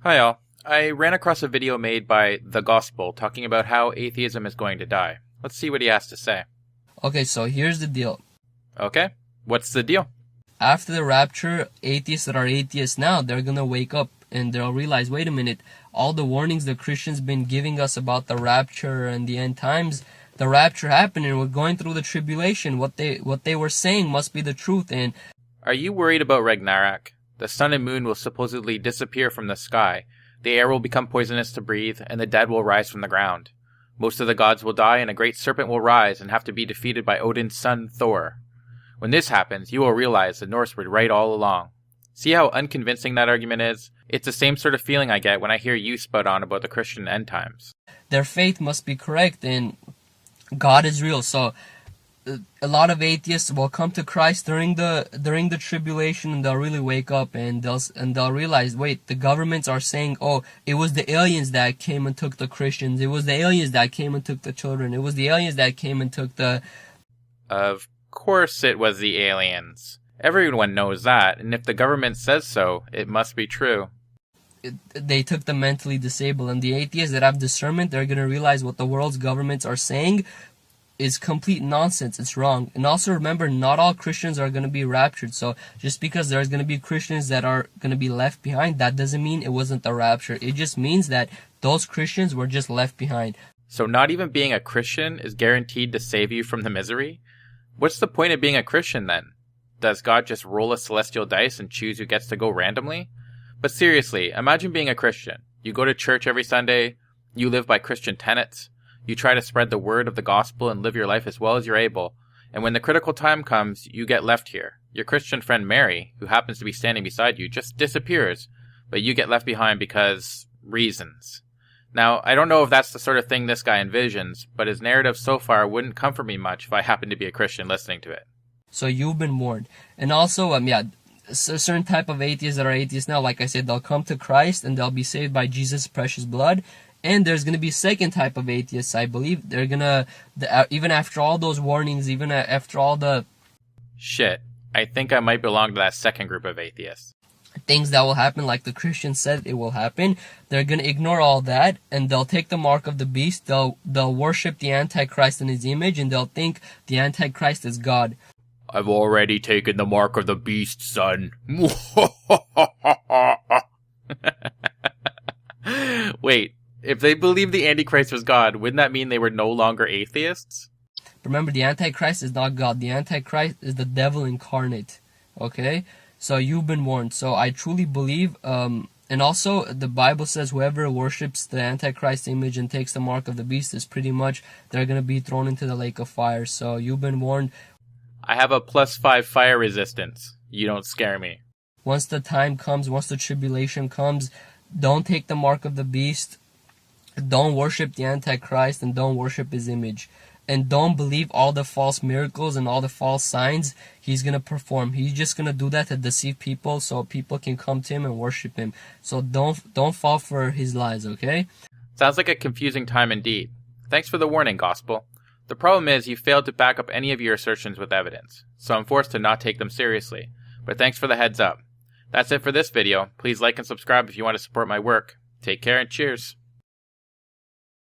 Hi all. I ran across a video made by The Gospel talking about how atheism is going to die. Let's see what he has to say. Okay, so here's the deal. Okay, what's the deal? After the rapture, atheists that are atheists now, they're gonna wake up and they'll realize, wait a minute, all the warnings the Christians been giving us about the rapture and the end times, the rapture happened and we're going through the tribulation. What they were saying must be the truth. And are you worried about Ragnarok? The sun and moon will supposedly disappear from the sky. The air will become poisonous to breathe, and the dead will rise from the ground. Most of the gods will die, and a great serpent will rise and have to be defeated by Odin's son Thor. When this happens, you will realize the Norse were right all along. See how unconvincing that argument is? It's the same sort of feeling I get when I hear you spout on about the Christian end times. Their faith must be correct, and God is real. So a lot of atheists will come to Christ during the tribulation, and they'll really wake up and they'll realize, wait, the governments are saying, oh, it was the aliens that came and took the Christians. It was the aliens that came and took the children. It was the aliens that came and took the... Of course it was the aliens. Everyone knows that, and if the government says so, it must be true. They took the mentally disabled, and the atheists that have discernment, they're going to realize what the world's governments are saying is complete nonsense. It's wrong. And also remember, not all Christians are going to be raptured. So just because there's going to be Christians that are going to be left behind, that doesn't mean it wasn't the rapture. It just means that those Christians were just left behind. So not even being a Christian is guaranteed to save you from the misery? What's the point of being a Christian then? Does God just roll a celestial dice and choose who gets to go randomly? But seriously, imagine being a Christian. You go to church every Sunday, you live by Christian tenets, you try to spread the word of the gospel and live your life as well as you're able, and when the critical time comes, you get left here. Your Christian friend Mary, who happens to be standing beside you, just disappears, but you get left behind because... reasons. Now, I don't know if that's the sort of thing this guy envisions, but his narrative so far wouldn't comfort me much if I happened to be a Christian listening to it. So you've been warned. And also, a certain type of atheists that are atheists now, like I said, they'll come to Christ and they'll be saved by Jesus' precious blood. And there's going to be a second type of atheists, I believe. They're going to, even after all those warnings, even after all the... Shit, I think I might belong to that second group of atheists. Things that will happen, like the Christians said it will happen, they're going to ignore all that, and they'll take the mark of the beast, they'll worship the Antichrist in his image, and they'll think the Antichrist is God. I've already taken the mark of the beast, son. Wait, if they believed the Antichrist was God, wouldn't that mean they were no longer atheists? Remember, the Antichrist is not God. The Antichrist is the devil incarnate. Okay? So you've been warned. So I truly believe, and also the Bible says whoever worships the Antichrist image and takes the mark of the beast is pretty much, they're going to be thrown into the lake of fire. So you've been warned. I have a +5 fire resistance. You don't scare me. Once the time comes, once the tribulation comes, don't take the mark of the beast. Don't worship the Antichrist and don't worship his image. And don't believe all the false miracles and all the false signs he's going to perform. He's just going to do that to deceive people so people can come to him and worship him. So don't fall for his lies, okay? Sounds like a confusing time indeed. Thanks for the warning, Gospel. The problem is you failed to back up any of your assertions with evidence, so I'm forced to not take them seriously. But thanks for the heads up. That's it for this video. Please like and subscribe if you want to support my work. Take care and cheers.